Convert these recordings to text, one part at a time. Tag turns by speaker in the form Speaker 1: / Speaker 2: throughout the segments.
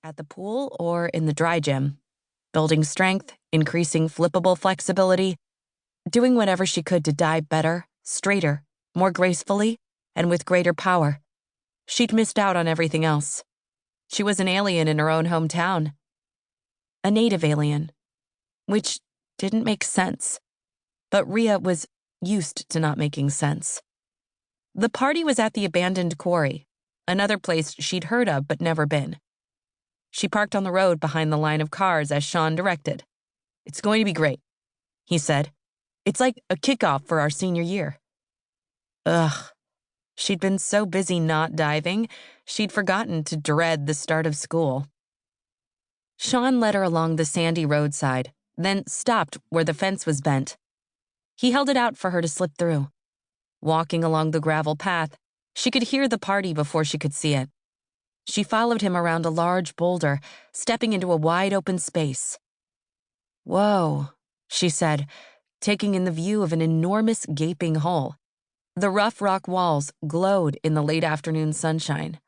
Speaker 1: at the pool or in the dry gym, building strength, increasing flippable flexibility, doing whatever she could to dive better, straighter, more gracefully, and with greater power. She'd missed out on everything else. She was an alien in her own hometown. A native alien, which didn't make sense. But Ria was used to not making sense. The party was at the abandoned quarry, another place she'd heard of but never been. She parked on the road behind the line of cars as Sean directed. "It's going to be great," he said. "It's like a kickoff for our senior year." Ugh. She'd been so busy not diving, she'd forgotten to dread the start of school. Sean led her along the sandy roadside, then stopped where the fence was bent. He held it out for her to slip through. Walking along the gravel path, she could hear the party before she could see it. She followed him around a large boulder, stepping into a wide-open space. "Whoa," she said, taking in the view of an enormous gaping hole. The rough rock walls glowed in the late afternoon sunshine.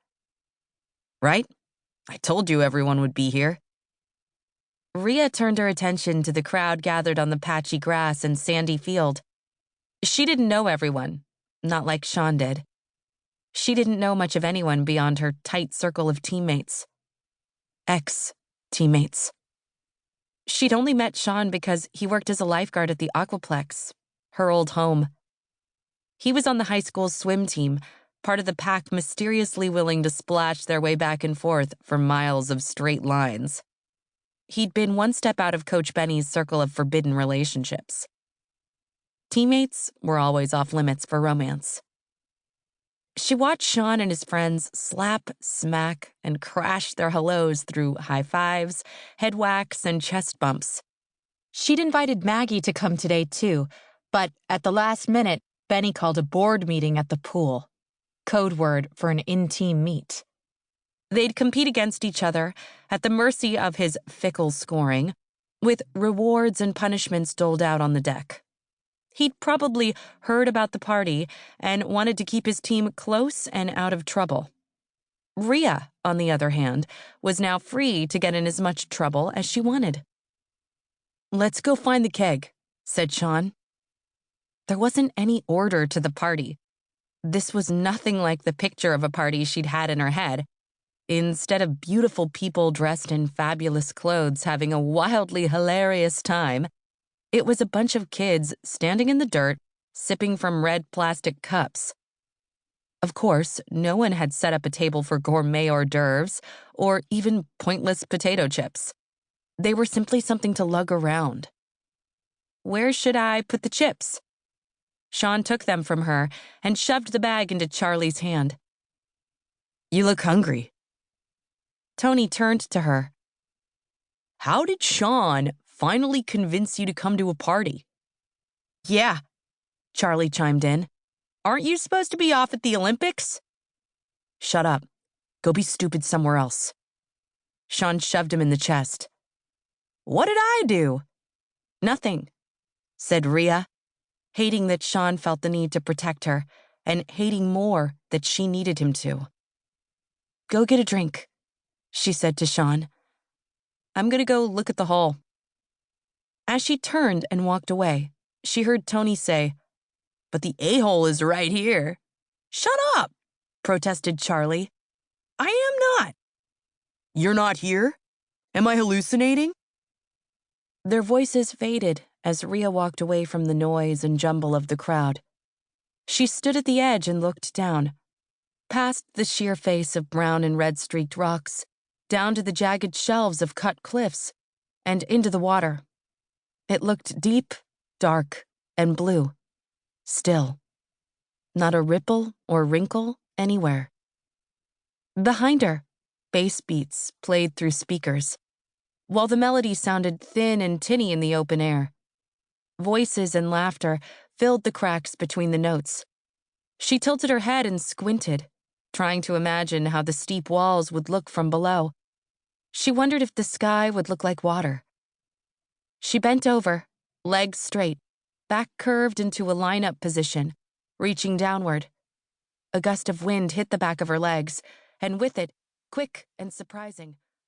Speaker 1: "Right? I told you everyone would be here." Ria turned her attention to the crowd gathered on the patchy grass and sandy field. She didn't know everyone, not like Sean did. She didn't know much of anyone beyond her tight circle of teammates. Ex-teammates. She'd only met Sean because he worked as a lifeguard at the Aquaplex, her old home. He was on the high school's swim team, part of the pack mysteriously willing to splash their way back and forth for miles of straight lines. He'd been one step out of Coach Benny's circle of forbidden relationships. Teammates were always off limits for romance. She watched Sean and his friends slap, smack, and crash their hellos through high fives, head whacks, and chest bumps. She'd invited Maggie to come today, too, but at the last minute, Benny called a board meeting at the pool, code word for an in-team meet. They'd compete against each other at the mercy of his fickle scoring, with rewards and punishments doled out on the deck. He'd probably heard about the party and wanted to keep his team close and out of trouble. Ria, on the other hand, was now free to get in as much trouble as she wanted. "Let's go find the keg," said Sean. There wasn't any order to the party. This was nothing like the picture of a party she'd had in her head. Instead of beautiful people dressed in fabulous clothes having a wildly hilarious time, it was a bunch of kids standing in the dirt, sipping from red plastic cups. Of course, no one had set up a table for gourmet hors d'oeuvres or even pointless potato chips. They were simply something to lug around. "Where should I put the chips?" Sean took them from her and shoved the bag into Charlie's hand. "You look hungry." Tony turned to her. "How did Sean finally convince you to come to a party?" "Yeah," Charlie chimed in. "Aren't you supposed to be off at the Olympics?" "Shut up. Go be stupid somewhere else." Sean shoved him in the chest. "What did I do?" "Nothing," said Ria, hating that Sean felt the need to protect her and hating more that she needed him to. "Go get a drink," she said to Sean. "I'm going to go look at the hole." As she turned and walked away, she heard Tony say, "But the a-hole is right here." "Shut up," protested Charlie. "I am not." "You're not here? Am I hallucinating?" Their voices faded as Ria walked away from the noise and jumble of the crowd. She stood at the edge and looked down, past the sheer face of brown and red-streaked rocks, down to the jagged shelves of cut cliffs, and into the water. It looked deep, dark, and blue. Still. Not a ripple or wrinkle anywhere. Behind her, bass beats played through speakers, while the melody sounded thin and tinny in the open air. Voices and laughter filled the cracks between the notes. She tilted her head and squinted, trying to imagine how the steep walls would look from below. She wondered if the sky would look like water. She bent over, legs straight, back curved into a line-up position, reaching downward. A gust of wind hit the back of her legs, and with it, quick and surprising,